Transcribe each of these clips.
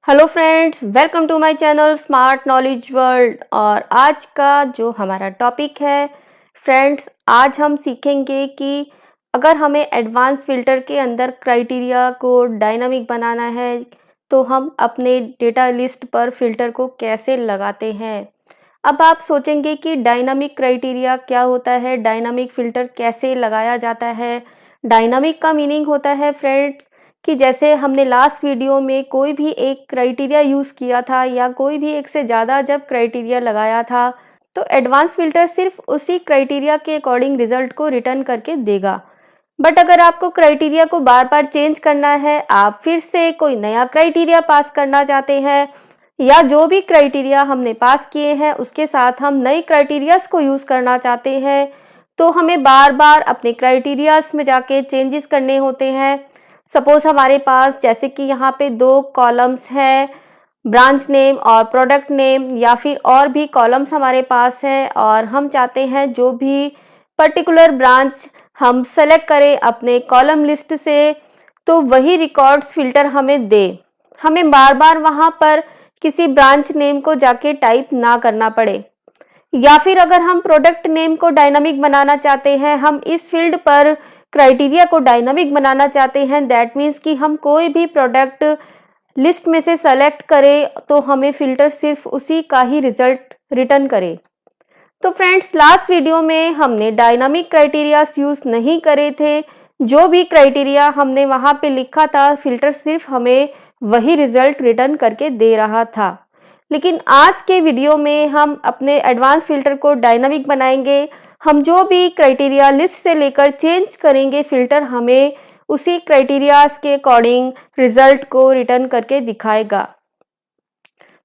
Hello friends, welcome to my channel smart knowledge world. और आज का जो हमारा टॉपिक है फ्रेंड्स, आज हम सीखेंगे कि अगर हमें एडवांस फिल्टर के अंदर क्राइटेरिया को डायनामिक बनाना है तो हम अपने डेटा लिस्ट पर फिल्टर को कैसे लगाते हैं। अब आप सोचेंगे कि डायनामिक क्राइटेरिया क्या होता है, डायनामिक फिल्टर कैसे लगाया जाता है। डायनामिक का मीनिंग होता है फ्रेंड्स कि जैसे हमने लास्ट वीडियो में कोई भी एक क्राइटेरिया यूज़ किया था या कोई भी एक से ज़्यादा जब क्राइटेरिया लगाया था तो एडवांस फिल्टर सिर्फ उसी क्राइटेरिया के अकॉर्डिंग रिजल्ट को रिटर्न करके देगा। बट अगर आपको क्राइटेरिया को बार बार चेंज करना है, आप फिर से कोई नया क्राइटेरिया पास करना चाहते हैं या जो भी क्राइटेरिया हमने पास किए हैं उसके साथ हम नए क्राइटेरियाज को यूज़ करना चाहते हैं, तो हमें बार बार अपने क्राइटेरियाज में जाके चेंजेस करने होते हैं। सपोज हमारे पास जैसे कि यहाँ पे दो कॉलम्स हैं, ब्रांच नेम और प्रोडक्ट नेम, या फिर और भी कॉलम्स हमारे पास हैं और हम चाहते हैं जो भी पर्टिकुलर ब्रांच हम सेलेक्ट करें अपने कॉलम लिस्ट से तो वही रिकॉर्ड्स फिल्टर हमें दे, हमें बार बार वहाँ पर किसी ब्रांच नेम को जाके टाइप ना करना पड़े। या फिर अगर हम प्रोडक्ट नेम को डायनामिक बनाना चाहते हैं, हम इस फील्ड पर क्राइटेरिया को डायनामिक बनाना चाहते हैं, दैट मीन्स कि हम कोई भी प्रोडक्ट लिस्ट में से सेलेक्ट करें तो हमें फिल्टर सिर्फ उसी का ही रिजल्ट रिटर्न करे। तो फ्रेंड्स, लास्ट वीडियो में हमने डायनामिक क्राइटेरियाज यूज़ नहीं करे थे। जो भी क्राइटेरिया हमने वहाँ पे लिखा था फिल्टर सिर्फ हमें वही रिजल्ट रिटर्न करके दे रहा था। लेकिन आज के वीडियो में हम अपने एडवांस फिल्टर को डायनामिक बनाएंगे। हम जो भी क्राइटेरिया लिस्ट से लेकर चेंज करेंगे फिल्टर हमें उसी क्राइटेरियाज के अकॉर्डिंग रिजल्ट को रिटर्न करके दिखाएगा।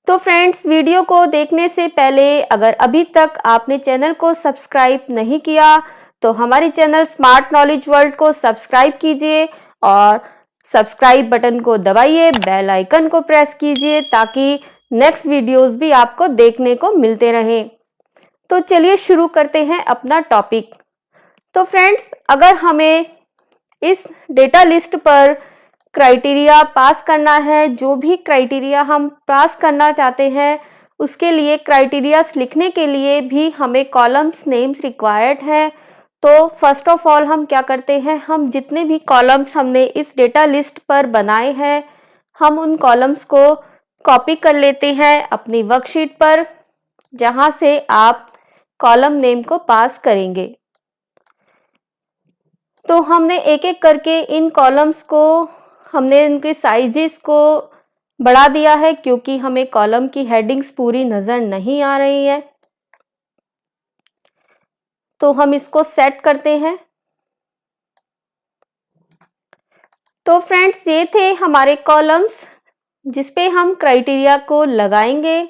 तो फ्रेंड्स, वीडियो को देखने से पहले अगर अभी तक आपने चैनल को सब्सक्राइब नहीं किया तो हमारे चैनल स्मार्ट नॉलेज वर्ल्ड को सब्सक्राइब कीजिए और सब्सक्राइब बटन को दबाइए, बेल आइकन को प्रेस कीजिए ताकि नेक्स्ट वीडियोस भी आपको देखने को मिलते रहें। तो चलिए शुरू करते हैं अपना टॉपिक। तो फ्रेंड्स, अगर हमें इस डेटा लिस्ट पर क्राइटेरिया पास करना है, जो भी क्राइटेरिया हम पास करना चाहते हैं उसके लिए क्राइटेरियाज लिखने के लिए भी हमें कॉलम्स नेम्स रिक्वायर्ड हैं। तो फर्स्ट ऑफ ऑल हम क्या करते हैं, हम जितने भी कॉलम्स हमने इस डेटा लिस्ट पर बनाए हैं हम उन कॉलम्स को कॉपी कर लेते हैं अपनी वर्कशीट पर, जहां से आप कॉलम नेम को पास करेंगे। तो हमने एक एक करके इन कॉलम्स को हमने इनके साइजेस को बढ़ा दिया है क्योंकि हमें कॉलम की हेडिंग्स पूरी नजर नहीं आ रही है। तो हम इसको सेट करते हैं। तो फ्रेंड्स, ये थे हमारे कॉलम्स जिसपे हम क्राइटेरिया को लगाएंगे।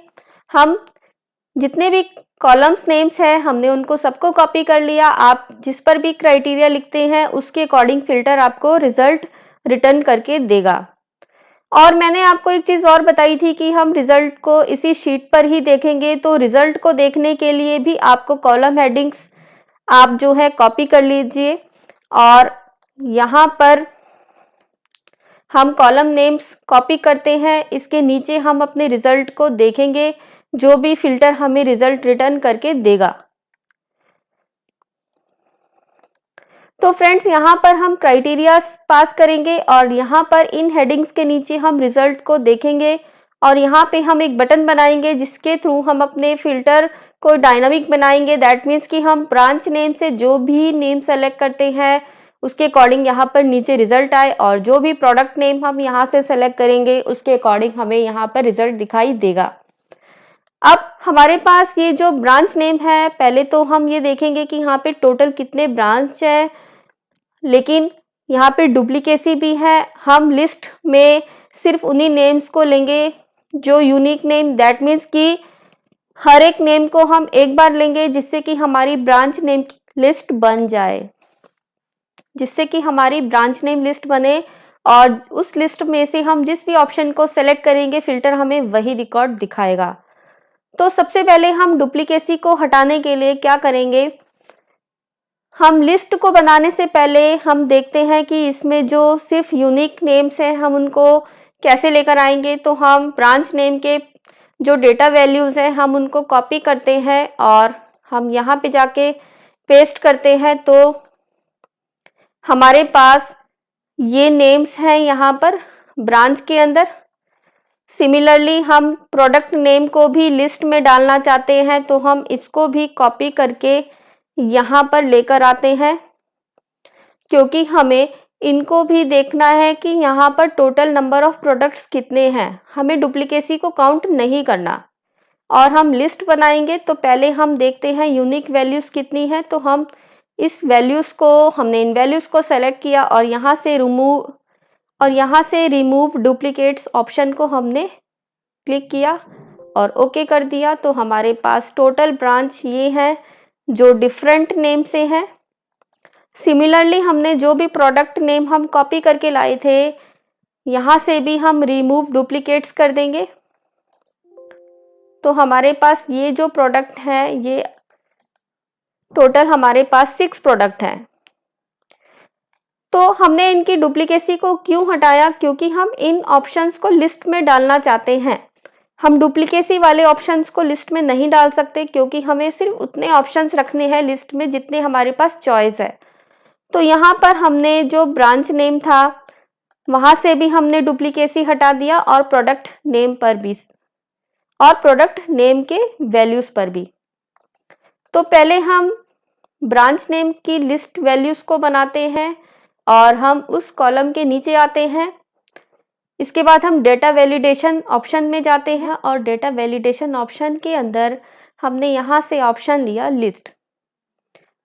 हम जितने भी कॉलम्स नेम्स हैं हमने उनको सबको कॉपी कर लिया। आप जिस पर भी क्राइटेरिया लिखते हैं उसके अकॉर्डिंग फिल्टर आपको रिजल्ट रिटर्न करके देगा। और मैंने आपको एक चीज़ और बताई थी कि हम रिजल्ट को इसी शीट पर ही देखेंगे। तो रिजल्ट को देखने के लिए भी आपको कॉलम हेडिंग्स आप जो है कॉपी कर लीजिए और यहाँ पर हम कॉलम नेम्स कॉपी करते हैं, इसके नीचे हम अपने रिजल्ट को देखेंगे जो भी फिल्टर हमें रिजल्ट रिटर्न करके देगा। तो फ्रेंड्स, यहाँ पर हम क्राइटेरिया पास करेंगे और यहाँ पर इन हेडिंग्स के नीचे हम रिजल्ट को देखेंगे और यहाँ पे हम एक बटन बनाएंगे जिसके थ्रू हम अपने फिल्टर को डायनामिक बनाएंगे। दैट मीन्स कि हम ब्रांच नेम से जो भी नेम सेलेक्ट करते हैं उसके अकॉर्डिंग यहाँ पर नीचे रिजल्ट आए और जो भी प्रोडक्ट नेम हम यहाँ से सेलेक्ट करेंगे उसके अकॉर्डिंग हमें यहाँ पर रिजल्ट दिखाई देगा। अब हमारे पास ये जो ब्रांच नेम है, पहले तो हम ये देखेंगे कि यहाँ पे टोटल कितने ब्रांच है, लेकिन यहाँ पे डुप्लीकेसी भी है। हम लिस्ट में सिर्फ उन्हीं नेम्स को लेंगे जो यूनिक नेम, दैट मीन्स कि हर एक नेम को हम एक बार लेंगे जिससे कि हमारी ब्रांच नेम लिस्ट बन जाए, जिससे कि हमारी ब्रांच नेम लिस्ट बने और उस लिस्ट में से हम जिस भी ऑप्शन को सेलेक्ट करेंगे फिल्टर हमें वही रिकॉर्ड दिखाएगा। तो सबसे पहले हम डुप्लीकेसी को हटाने के लिए क्या करेंगे, हम लिस्ट को बनाने से पहले हम देखते हैं कि इसमें जो सिर्फ यूनिक नेम्स हैं हम उनको कैसे लेकर आएंगे, तो हम ब्रांच नेम के जो डेटा वैल्यूज़ हैं हम उनको कॉपी करते हैं और हम यहाँ पे जाके पेस्ट करते हैं। तो हमारे पास ये नेम्स हैं यहाँ पर ब्रांच के अंदर। सिमिलरली हम प्रोडक्ट नेम को भी लिस्ट में डालना चाहते हैं, तो हम इसको भी कॉपी करके यहाँ पर लेकर आते हैं, क्योंकि हमें इनको भी देखना है कि यहाँ पर टोटल नंबर ऑफ प्रोडक्ट्स कितने हैं, हमें डुप्लीकेसी को काउंट नहीं करना। और हम लिस्ट बनाएंगे तो पहले हम देखते हैं यूनिक वैल्यूज़ कितनी है। तो हम इस वैल्यूज़ को, हमने इन वैल्यूज़ को सेलेक्ट किया और यहाँ से रिमूव डुप्लीकेट्स ऑप्शन को हमने क्लिक किया और ओके कर दिया। तो हमारे पास टोटल ब्रांच ये हैं जो डिफरेंट नेम से हैं। सिमिलरली हमने जो भी प्रोडक्ट नेम हम कॉपी करके लाए थे, यहाँ से भी हम रिमूव डुप्लीकेट्स कर देंगे। तो हमारे पास ये जो प्रोडक्ट है, ये टोटल हमारे पास 6 प्रोडक्ट हैं। तो हमने इनकी डुप्लीकेसी को क्यों हटाया, क्योंकि हम इन ऑप्शंस को लिस्ट में डालना चाहते हैं। हम डुप्लीकेसी वाले ऑप्शंस को लिस्ट में नहीं डाल सकते, क्योंकि हमें सिर्फ उतने ऑप्शंस रखने हैं लिस्ट में जितने हमारे पास चॉइस है। तो यहाँ पर हमने जो ब्रांच नेम था वहाँ से भी हमने डुप्लीकेसी हटा दिया और प्रोडक्ट नेम पर भी और प्रोडक्ट नेम के वैल्यूज़ पर भी। तो पहले हम ब्रांच नेम की लिस्ट वैल्यूज़ को बनाते हैं और हम उस कॉलम के नीचे आते हैं। इसके बाद हम डेटा वैलिडेशन ऑप्शन में जाते हैं और डेटा वैलिडेशन ऑप्शन के अंदर हमने यहाँ से ऑप्शन लिया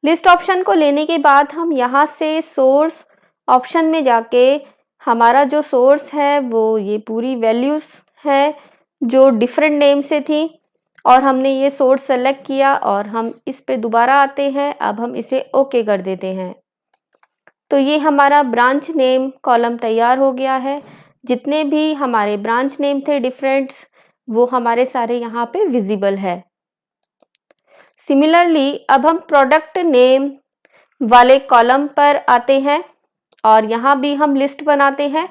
लिस्ट ऑप्शन को लेने के बाद हम यहाँ से सोर्स ऑप्शन में जाके हमारा जो सोर्स है वो ये पूरी वैल्यूज़ है जो डिफरेंट नेम से थी और हमने ये सोर्स सेलेक्ट किया और हम इस पे दोबारा आते हैं। अब हम इसे ओके कर देते हैं। तो ये हमारा ब्रांच नेम कॉलम तैयार हो गया है। जितने भी हमारे ब्रांच नेम थे डिफरेंट्स, वो हमारे सारे यहाँ पे विजिबल है। सिमिलरली अब हम प्रोडक्ट नेम वाले कॉलम पर आते हैं और यहाँ भी हम लिस्ट बनाते हैं।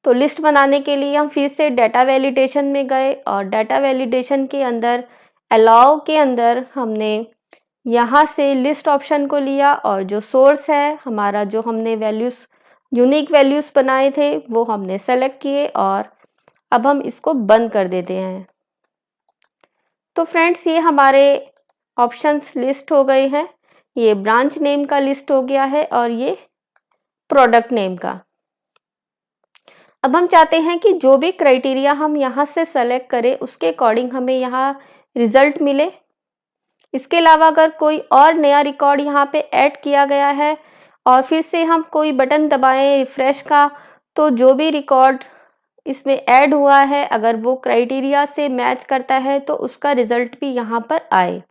तो लिस्ट बनाने के लिए हम फिर से डाटा वैलिडेशन में गए और डाटा वैलिडेशन के अंदर अलाउ के अंदर हमने यहाँ से लिस्ट ऑप्शन को लिया और जो सोर्स है हमारा, जो हमने वैल्यूज़ यूनिक वैल्यूज़ बनाए थे वो हमने सेलेक्ट किए और अब हम इसको बंद कर देते हैं। तो फ्रेंड्स, ये हमारे ऑप्शंस लिस्ट हो गए हैं। ये ब्रांच नेम का लिस्ट हो गया है और ये प्रोडक्ट नेम का। अब हम चाहते हैं कि जो भी क्राइटेरिया हम यहाँ से सेलेक्ट करें उसके अकॉर्डिंग हमें यहाँ रिजल्ट मिले। इसके अलावा अगर कोई और नया रिकॉर्ड यहाँ पे ऐड किया गया है और फिर से हम कोई बटन दबाएं रिफ्रेश का, तो जो भी रिकॉर्ड इसमें ऐड हुआ है अगर वो क्राइटेरिया से मैच करता है तो उसका रिजल्ट भी यहाँ पर आए।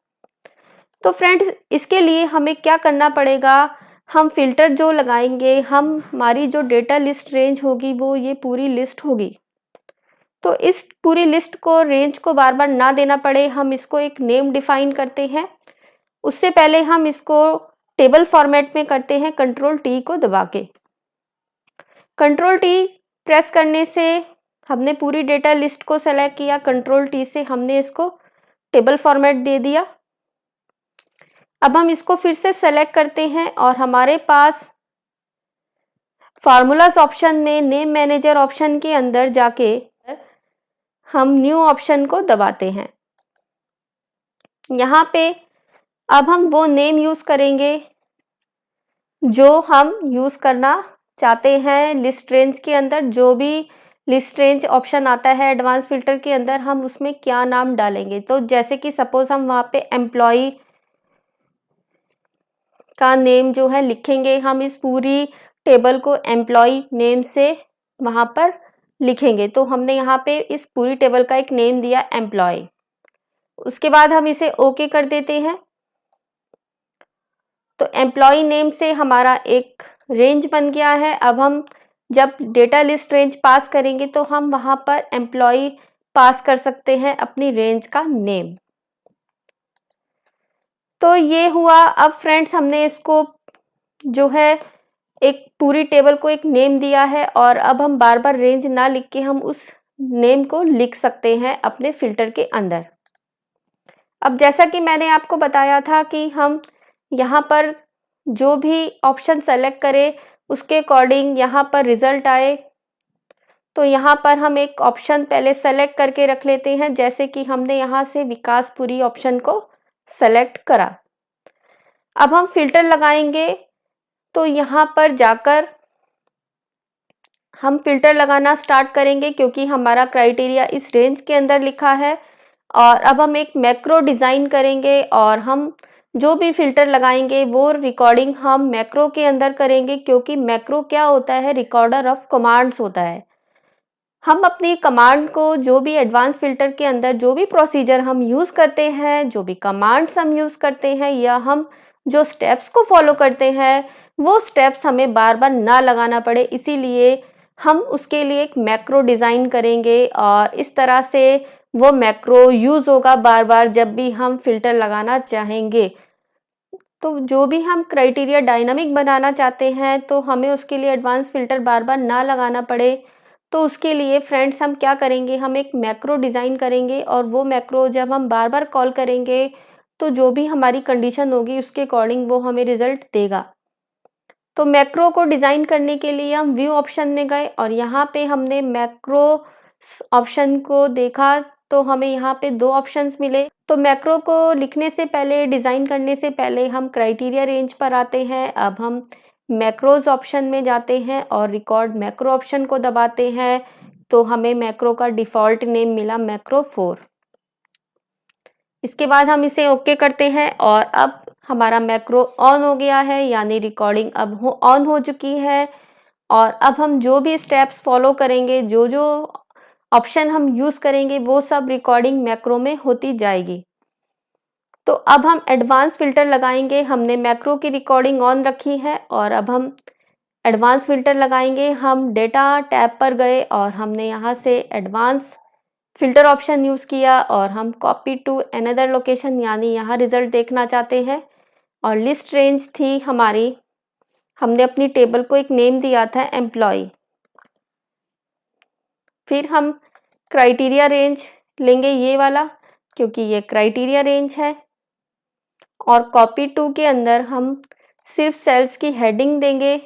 तो फ्रेंड्स, इसके लिए हमें क्या करना पड़ेगा, हम फिल्टर जो लगाएंगे, हमारी जो डेटा लिस्ट रेंज होगी वो ये पूरी लिस्ट होगी। तो इस पूरी लिस्ट को, रेंज को बार बार ना देना पड़े, हम इसको एक नेम डिफाइन करते हैं। उससे पहले हम इसको टेबल फॉर्मेट में करते हैं कंट्रोल टी को दबा के। कंट्रोल टी प्रेस करने से हमने पूरी डेटा लिस्ट को सेलेक्ट किया, कंट्रोल टी से हमने इसको टेबल फॉर्मेट दे दिया। अब हम इसको फिर से सेलेक्ट करते हैं और हमारे पास फार्मूलाज ऑप्शन में नेम मैनेजर ऑप्शन के अंदर जाके हम न्यू ऑप्शन को दबाते हैं। यहाँ पे अब हम वो नेम यूज़ करेंगे जो हम यूज़ करना चाहते हैं लिस्ट रेंज के अंदर। जो भी लिस्ट रेंज ऑप्शन आता है एडवांस फिल्टर के अंदर, हम उसमें क्या नाम डालेंगे। तो जैसे कि सपोज हम वहाँ पे एम्प्लॉय का नेम जो है लिखेंगे, हम इस पूरी टेबल को एम्प्लॉय नेम से वहाँ पर लिखेंगे। तो हमने यहाँ पे इस पूरी टेबल का एक नेम दिया एम्प्लॉय। उसके बाद हम इसे ओके कर देते हैं। तो एम्प्लॉय नेम से हमारा एक रेंज बन गया है। अब हम जब डेटा लिस्ट रेंज पास करेंगे तो हम वहाँ पर एम्प्लॉय पास कर सकते हैं अपनी रेंज का नेम। तो ये हुआ। अब फ्रेंड्स, हमने इसको जो है एक पूरी टेबल को एक नेम दिया है और अब हम बार बार रेंज ना लिख के हम उस नेम को लिख सकते हैं अपने फिल्टर के अंदर। अब जैसा कि मैंने आपको बताया था कि हम यहाँ पर जो भी ऑप्शन सेलेक्ट करें उसके अकॉर्डिंग यहाँ पर रिजल्ट आए। तो यहाँ पर हम एक ऑप्शन पहले सेलेक्ट करके रख लेते हैं, जैसे कि हमने यहाँ से विकासपुरी ऑप्शन को सेलेक्ट करा। अब हम फिल्टर लगाएंगे, तो यहाँ पर जाकर हम फिल्टर लगाना स्टार्ट करेंगे क्योंकि हमारा क्राइटेरिया इस रेंज के अंदर लिखा है। और अब हम एक मैक्रो डिज़ाइन करेंगे और हम जो भी फिल्टर लगाएंगे वो रिकॉर्डिंग हम मैक्रो के अंदर करेंगे, क्योंकि मैक्रो क्या होता है, रिकॉर्डर ऑफ कमांड्स होता है। हम अपनी कमांड को जो भी एडवांस फिल्टर के अंदर जो भी प्रोसीजर हम यूज़ करते हैं, जो भी कमांड्स हम यूज़ करते हैं या हम जो स्टेप्स को फॉलो करते हैं, वो स्टेप्स हमें बार बार ना लगाना पड़े, इसीलिए हम उसके लिए एक मैक्रो डिज़ाइन करेंगे और इस तरह से वो मैक्रो यूज़ होगा बार बार जब भी हम फिल्टर लगाना चाहेंगे। तो जो भी हम क्राइटेरिया डायनामिक बनाना चाहते हैं तो हमें उसके लिए एडवांस फिल्टर बार बार ना लगाना पड़े। तो उसके लिए फ्रेंड्स हम क्या करेंगे, हम एक मैक्रो डिज़ाइन करेंगे और वो मैक्रो जब हम बार बार कॉल करेंगे तो जो भी हमारी कंडीशन होगी उसके अकॉर्डिंग वो हमें रिज़ल्ट देगा। तो मैक्रो को डिज़ाइन करने के लिए हम व्यू ऑप्शन में गए और यहाँ पे हमने मैक्रो ऑप्शन को देखा, तो हमें यहाँ पे दो ऑप्शंस मिले। तो मैक्रो को लिखने से पहले, डिज़ाइन करने से पहले हम क्राइटेरिया रेंज पर आते हैं। अब हम मैक्रोज ऑप्शन में जाते हैं और रिकॉर्ड मैक्रो ऑप्शन को दबाते हैं, तो हमें मैक्रो का डिफ़ॉल्ट नेम मिला मैक्रो 4। इसके बाद हम इसे ओके करते हैं और अब हमारा मैक्रो ऑन हो गया है, यानी रिकॉर्डिंग अब ऑन हो चुकी है। और अब हम जो भी स्टेप्स फॉलो करेंगे, जो जो ऑप्शन हम यूज़ करेंगे, वो सब रिकॉर्डिंग मैक्रो में होती जाएगी। तो अब हम एडवांस फिल्टर लगाएंगे। हमने मैक्रो की रिकॉर्डिंग ऑन रखी है और अब हम एडवांस फिल्टर लगाएंगे। हम डेटा टैब पर गए और हमने यहाँ से एडवांस फिल्टर ऑप्शन यूज़ किया और हम कॉपी टू अनदर लोकेशन, यानी यहाँ रिजल्ट देखना चाहते हैं। और लिस्ट रेंज थी हमारी, हमने अपनी टेबल को एक नेम दिया था एम्प्लॉय। फिर हम क्राइटेरिया रेंज लेंगे ये वाला, क्योंकि ये क्राइटेरिया रेंज है। और कॉपी टू के अंदर हम सिर्फ सेल्स की हेडिंग देंगे,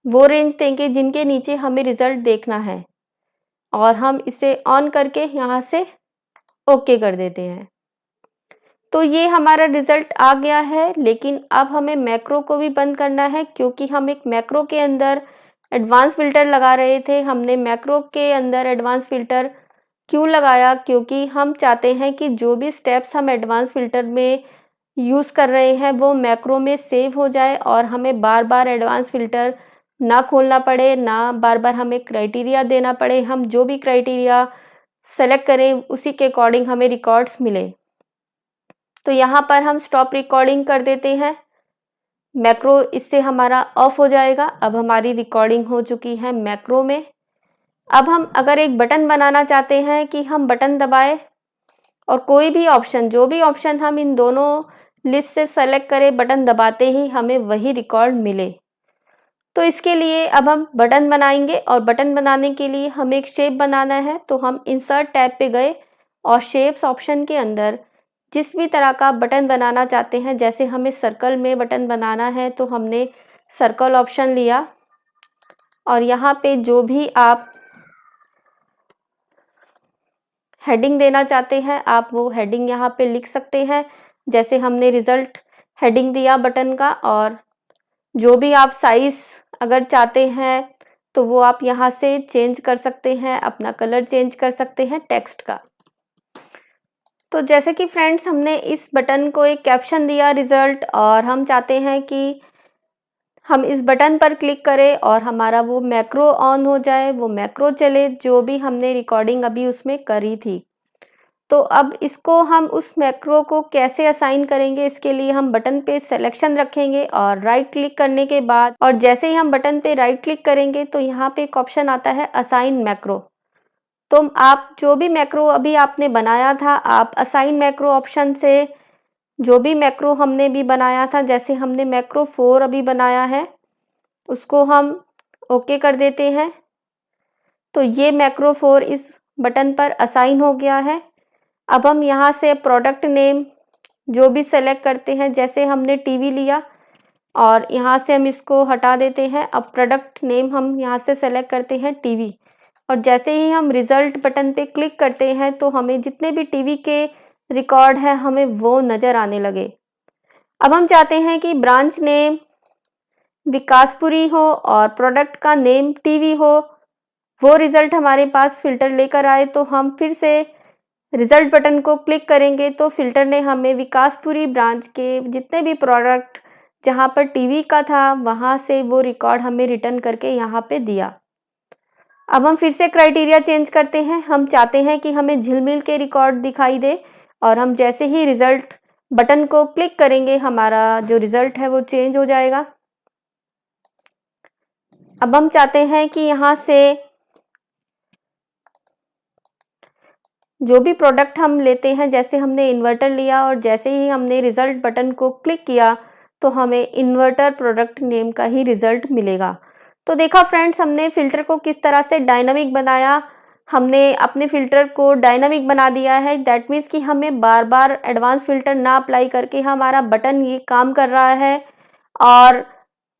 वो रेंज देंगे जिनके नीचे हमें रिजल्ट देखना है। और हम इसे ऑन करके यहाँ से ओके कर देते हैं। तो ये हमारा रिजल्ट आ गया है, लेकिन अब हमें मैक्रो को भी बंद करना है, क्योंकि हम एक मैक्रो के अंदर एडवांस फिल्टर लगा रहे थे। हमने मैक्रो के अंदर एडवांस फिल्टर क्यों लगाया, क्योंकि हम चाहते हैं कि जो भी स्टेप्स हम एडवांस फिल्टर में यूज़ कर रहे हैं वो मैक्रो में सेव हो जाए और हमें बार बार एडवांस फिल्टर ना खोलना पड़े, ना बार बार हमें क्राइटेरिया देना पड़े। हम जो भी क्राइटेरिया सेलेक्ट करें उसी के अकॉर्डिंग हमें रिकॉर्ड्स मिले। तो यहाँ पर हम स्टॉप रिकॉर्डिंग कर देते हैं। मैक्रो इससे हमारा ऑफ हो जाएगा। अब हमारी रिकॉर्डिंग हो चुकी है मैक्रो में। अब हम अगर एक बटन बनाना चाहते हैं कि हम बटन दबाएं और कोई भी ऑप्शन, जो भी ऑप्शन हम इन दोनों लिस्ट से सेलेक्ट करें, बटन दबाते ही हमें वही रिकॉर्ड मिले। तो इसके लिए अब हम बटन बनाएंगे और बटन बनाने के लिए हमें एक शेप बनाना है। तो हम इंसर्ट टैब पे गए और शेप्स ऑप्शन के अंदर जिस भी तरह का बटन बनाना चाहते हैं, जैसे हमें सर्कल में बटन बनाना है तो हमने सर्कल ऑप्शन लिया और यहाँ पे जो भी आप हेडिंग देना चाहते हैं आप वो हेडिंग यहाँ पे लिख सकते हैं। जैसे हमने रिज़ल्ट हेडिंग दिया बटन का, और जो भी आप साइज़ अगर चाहते हैं तो वो आप यहाँ से चेंज कर सकते हैं, अपना कलर चेंज कर सकते हैं टेक्स्ट का। तो जैसे कि फ्रेंड्स हमने इस बटन को एक कैप्शन दिया रिज़ल्ट, और हम चाहते हैं कि हम इस बटन पर क्लिक करें और हमारा वो मैक्रो ऑन हो जाए, वो मैक्रो चले जो भी हमने रिकॉर्डिंग अभी उसमें करी थी। तो अब इसको हम उस मैक्रो को कैसे असाइन करेंगे, इसके लिए हम बटन पे सिलेक्शन रखेंगे और राइट क्लिक करने के बाद, और जैसे ही हम बटन पे राइट क्लिक करेंगे तो यहाँ पे एक ऑप्शन आता है असाइन मैक्रो। तो आप जो भी मैक्रो अभी आपने बनाया था, आप असाइन मैक्रो ऑप्शन से जो भी मैक्रो हमने भी बनाया था, जैसे हमने मैक्रो 4 अभी बनाया है, उसको हम ओके कर देते हैं। तो ये मैक्रो 4 इस बटन पर असाइन हो गया है। अब हम यहाँ से प्रोडक्ट नेम जो भी सेलेक्ट करते हैं, जैसे हमने टीवी लिया और यहाँ से हम इसको हटा देते हैं। अब प्रोडक्ट नेम हम यहाँ से सेलेक्ट करते हैं टीवी, और जैसे ही हम रिज़ल्ट बटन पे क्लिक करते हैं तो हमें जितने भी टीवी के रिकॉर्ड हैं हमें वो नज़र आने लगे। अब हम चाहते हैं कि ब्रांच नेम विकासपुरी हो और प्रोडक्ट का नेम टीवी हो, वो रिज़ल्ट हमारे पास फ़िल्टर लेकर आए। तो हम फिर से रिज़ल्ट बटन को क्लिक करेंगे तो फ़िल्टर ने हमें विकासपुरी ब्रांच के जितने भी प्रोडक्ट जहाँ पर टीवी का था वहाँ से वो रिकॉर्ड हमें रिटर्न करके यहाँ पे दिया। अब हम फिर से क्राइटेरिया चेंज करते हैं। हम चाहते हैं कि हमें झिलमिल के रिकॉर्ड दिखाई दे, और हम जैसे ही रिज़ल्ट बटन को क्लिक करेंगे हमारा जो रिज़ल्ट है वो चेंज हो जाएगा। अब हम चाहते हैं कि यहाँ से जो भी प्रोडक्ट हम लेते हैं, जैसे हमने इन्वर्टर लिया और जैसे ही हमने रिज़ल्ट बटन को क्लिक किया तो हमें इन्वर्टर प्रोडक्ट नेम का ही रिज़ल्ट मिलेगा। तो देखा फ्रेंड्स, हमने फ़िल्टर को किस तरह से डायनामिक बनाया। हमने अपने फ़िल्टर को डायनामिक बना दिया है। दैट मीन्स कि हमें बार बार एडवांस फ़िल्टर ना अप्लाई करके हमारा बटन ये काम कर रहा है। और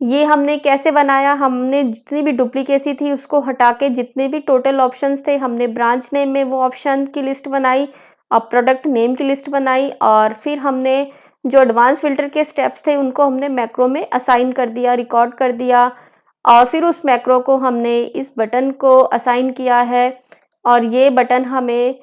ये हमने कैसे बनाया, हमने जितनी भी डुप्लीकेसी थी उसको हटा के जितने भी टोटल ऑप्शंस थे हमने ब्रांच नेम में वो ऑप्शन की लिस्ट बनाई और प्रोडक्ट नेम की लिस्ट बनाई, और फिर हमने जो एडवांस फ़िल्टर के स्टेप्स थे उनको हमने मैक्रो में असाइन कर दिया, रिकॉर्ड कर दिया, और फिर उस मैक्रो को हमने इस बटन को असाइन किया है। और ये बटन हमें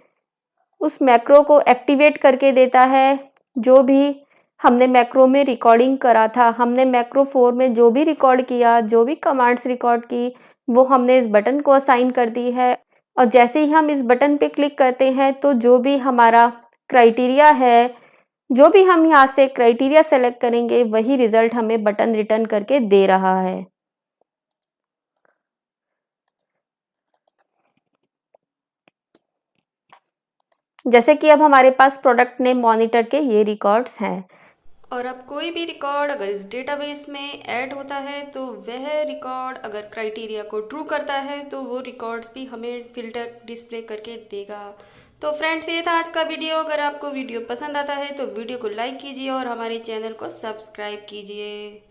उस मैक्रो को एक्टिवेट करके देता है जो भी हमने मैक्रो में रिकॉर्डिंग करा था। हमने मैक्रो 4 में जो भी रिकॉर्ड किया, जो भी कमांड्स रिकॉर्ड की, वो हमने इस बटन को असाइन कर दी है। और जैसे ही हम इस बटन पे क्लिक करते हैं तो जो भी हमारा क्राइटेरिया है, जो भी हम यहाँ से क्राइटेरिया सेलेक्ट करेंगे वही रिज़ल्ट हमें बटन रिटर्न करके दे रहा है। जैसे कि अब हमारे पास प्रोडक्ट नेम मॉनिटर के ये रिकॉर्ड्स हैं। और अब कोई भी रिकॉर्ड अगर इस डेटाबेस में ऐड होता है तो वह रिकॉर्ड अगर क्राइटेरिया को ट्रू करता है तो वो रिकॉर्ड्स भी हमें फ़िल्टर डिस्प्ले करके देगा। तो फ्रेंड्स, ये था आज का वीडियो। अगर आपको वीडियो पसंद आता है तो वीडियो को लाइक कीजिए और हमारे चैनल को सब्सक्राइब कीजिए।